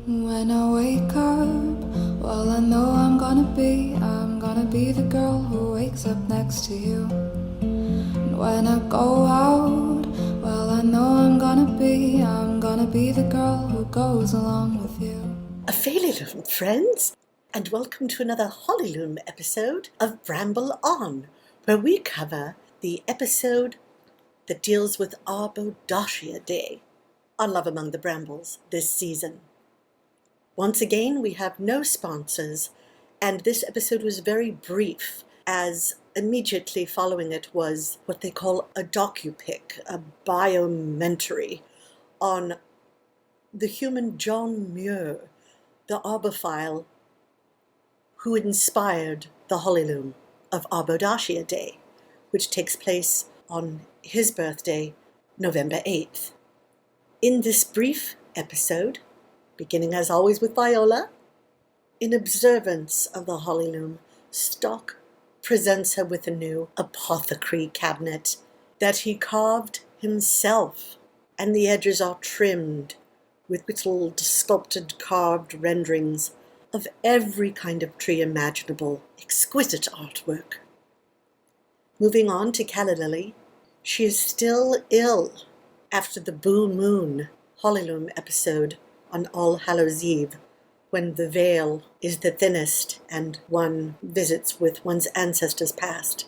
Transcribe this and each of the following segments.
When I wake up, well, I know I'm gonna be the girl who wakes up next to you. And when I go out, well, I know I'm gonna be the girl who goes along with you. A Feli Loom, friends, and welcome to another Hollyloom episode of Bramble On, where we cover the episode that deals with Arbodacia Day, on Love Among the Brambles this season. Once again, we have no sponsors, and this episode was very brief, as immediately following it was what they call a docupic, a biomentary, on the human John Muir, the arbophile who inspired the Hollyloom of Arbodacia Day, which takes place on his birthday, November 8th. In this brief episode, beginning as always with Viola, in observance of the Hollyloom, Stock presents her with a new apothecary cabinet that he carved himself, and the edges are trimmed with little sculpted carved renderings of every kind of tree imaginable, exquisite artwork. Moving on to Calla Lily, she is still ill after the Boo Moon Hollyloom episode on All Hallows Eve, when the veil is the thinnest and one visits with one's ancestors past.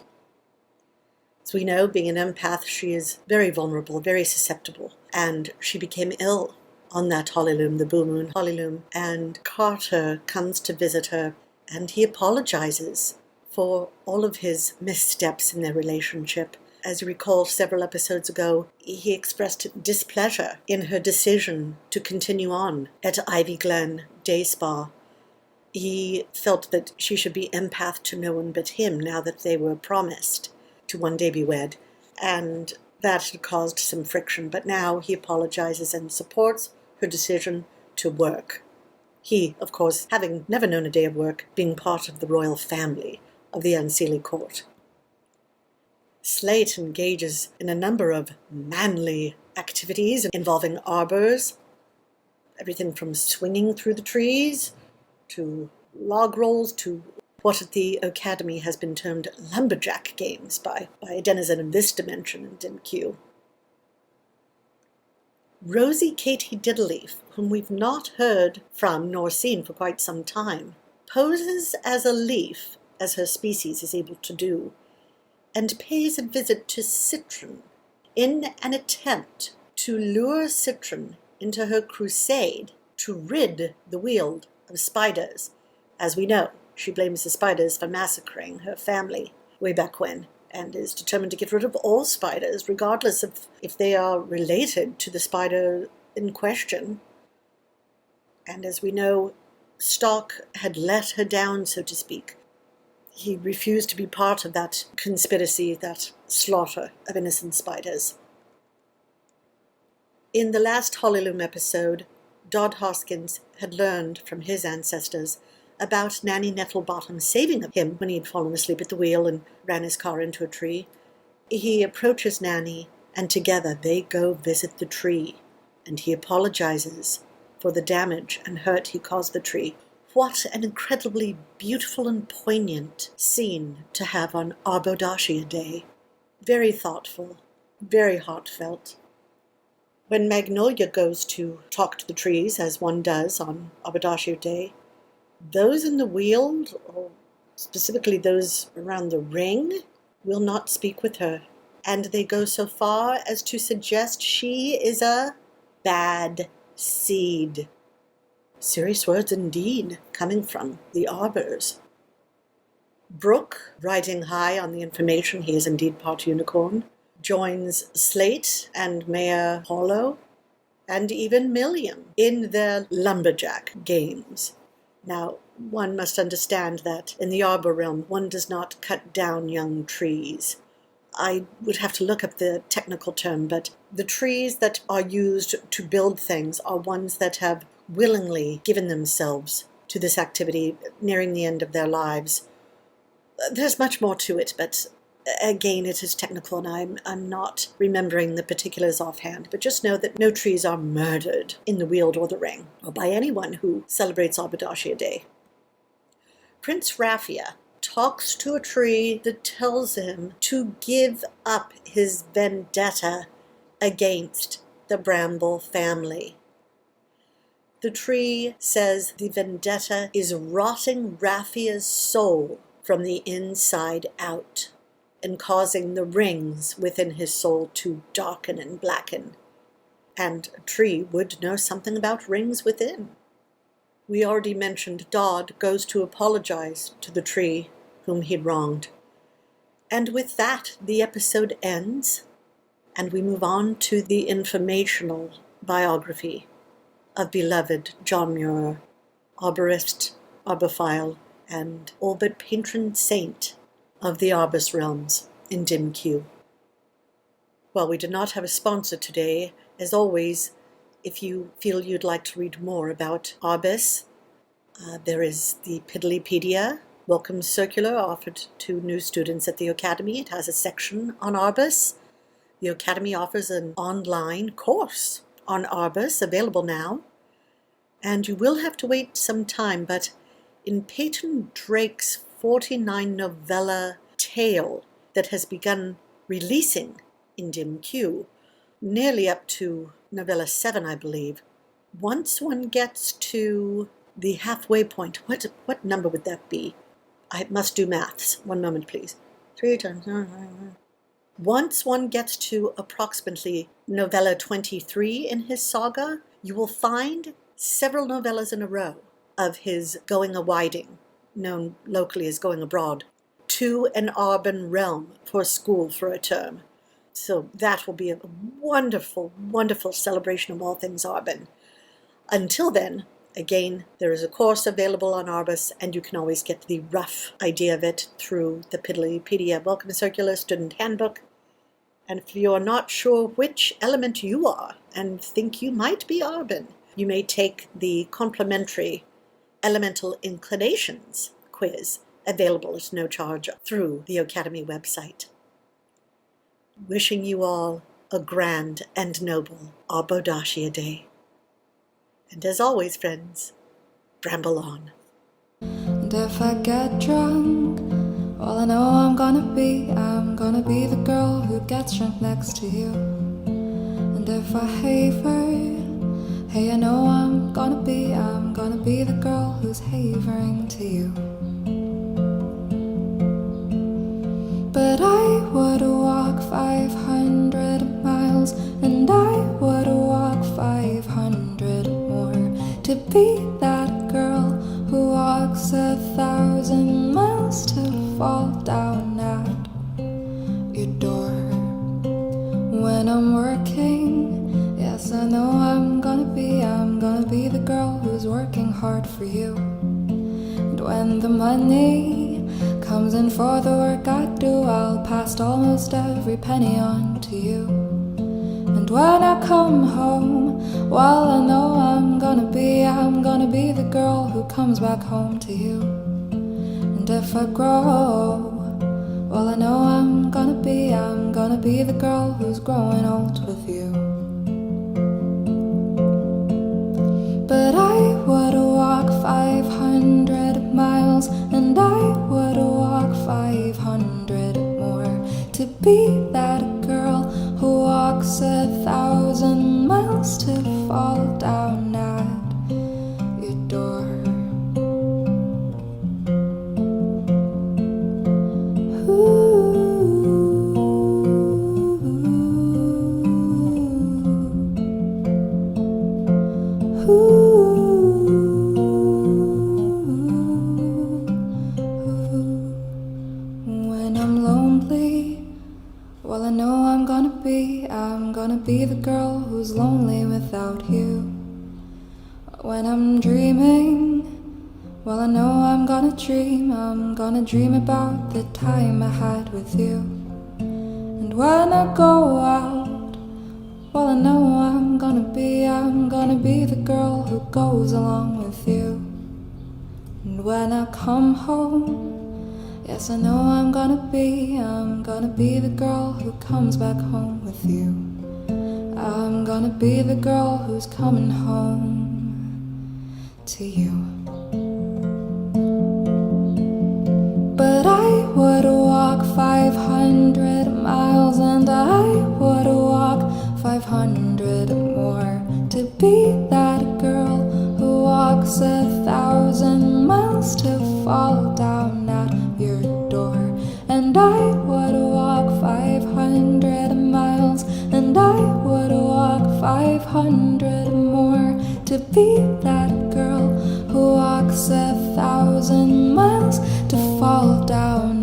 As we know, being an empath, she is very vulnerable, very susceptible, and she became ill on that Hollyloom, the Boo Moon Hollyloom, and Carter comes to visit her, and he apologizes for all of his missteps in their relationship. As you recall, several episodes ago, he expressed displeasure in her decision to continue on at Ivy Glen Day Spa. He felt that she should be empath to no one but him now that they were promised to one day be wed, and that had caused some friction, but now he apologizes and supports her decision to work. He, of course, having never known a day of work, being part of the royal family of the Unseelie court. Slate engages in a number of manly activities involving arbors, everything from swinging through the trees to log rolls to what at the Ocademy has been termed lumberjack games by a denizen of this dimension and DMQ. Rosie Katie Diddleleaf, whom we've not heard from nor seen for quite some time, poses as a leaf, as her species is able to do, and pays a visit to Citron in an attempt to lure Citron into her crusade to rid the Weald of spiders. As we know, she blames the spiders for massacring her family way back when, and is determined to get rid of all spiders, regardless of if they are related to the spider in question. And as we know, Stock had let her down, so to speak. He refused to be part of that conspiracy, that slaughter of innocent spiders. In the last Hollyloom episode, Dodd Hoskins had learned from his ancestors about Nanny Nettlebottom saving him when he had fallen asleep at the wheel and ran his car into a tree. He approaches Nanny, and together they go visit the tree, and he apologizes for the damage and hurt he caused the tree. What an incredibly beautiful and poignant scene to have on Arbodacia Day. Very thoughtful, very heartfelt. When Magnolia goes to talk to the trees, as one does on Arbodacia Day, those in the Weald, or specifically those around the ring, will not speak with her, and they go so far as to suggest she is a bad seed. Serious words indeed, coming from the arbors. Brooke, riding high on the information he is indeed part unicorn, joins Slate and Mayor Hollow, and even Milliam in their lumberjack games. Now, one must understand that in the arbor realm, one does not cut down young trees. I would have to look up the technical term, but the trees that are used to build things are ones that have willingly given themselves to this activity nearing the end of their lives. There's much more to it, but Again, it is technical, and I'm not remembering the particulars offhand, but just know that no trees are murdered in the Weald or the Ring, or by anyone who celebrates Arbodacia Day. Prince Raffia talks to a tree that tells him to give up his vendetta against the Bramble family. The tree says the vendetta is rotting Raffia's soul from the inside out and causing the rings within his soul to darken and blacken. And a tree would know something about rings within. We already mentioned Dodd goes to apologize to the tree whom he'd wronged. And with that, the episode ends, and we move on to the informational biography of beloved John Muir, arborist, arbophile, and all but patron saint of the Arbus realms in Dim Q. Well, we did not have a sponsor today. As always, if you feel you'd like to read more about Arbus, there is the Piddlypedia welcome circular offered to new students at the Ocademy. It has a section on Arbus. The Ocademy offers an online course on Arbus, available now. And you will have to wait some time, but in Peyton Drake's 49-novella tale that has begun releasing in Dim Q, nearly up to novella 7, I believe, once one gets to the halfway point, what number would that be? I must do maths. 1 moment, please. 3 times... Once one gets to approximately novella 23 in his saga, you will find several novellas in a row of his going a-widing, known locally as going abroad, to an Arban realm for school for a term. So that will be a wonderful, wonderful celebration of all things Arban. Until then, again, there is a course available on Arbus, and you can always get the rough idea of it through the Piddlypedia Welcome Circular Student Handbook. And if you're not sure which element you are and think you might be Arban, you may take the complimentary Elemental Inclinations quiz, available at no charge through the Ocademy website. Wishing you all a grand and noble Arbodacia Day. And as always, friends, bramble on. And if I get drunk, well, I know I'm gonna be the girl who gets drunk next to you. And if I haver, hey, I know I'm gonna be the girl who's havering to you. But I would walk 500 miles, and I would walk 500 more to be that girl who walks 1,000 miles to fall down at your door. When I'm working, yes, I know I'm gonna be the girl who's working hard for you. And when the money comes in for the work I do, I'll pass almost every penny on to you. And when I come home, well, I know I'm gonna be the girl who comes back home to you. And if I grow, well, I know I'm gonna be the girl who's growing old with you. But I would walk 500 miles, and I would walk 500 more to be that girl who walks 1,000 miles to fall down at your door. When I'm lonely, well, I know I'm gonna be the girl who's lonely without you. When I'm dreaming, well, I know I'm gonna dream about the time I had with you. And when I go out, well, I know I'm gonna be the girl who goes along with you. And when I come home, Yes, I know I'm gonna be the girl who comes back home with you. I'm gonna be the girl who's coming home to you. But I would walk 500 miles, and I would walk 500 more to be that girl who walks 1,000 miles to fall down at your door. And I would walk 500 miles, and I would walk 500 more to be that girl who walks 1,000 miles to fall down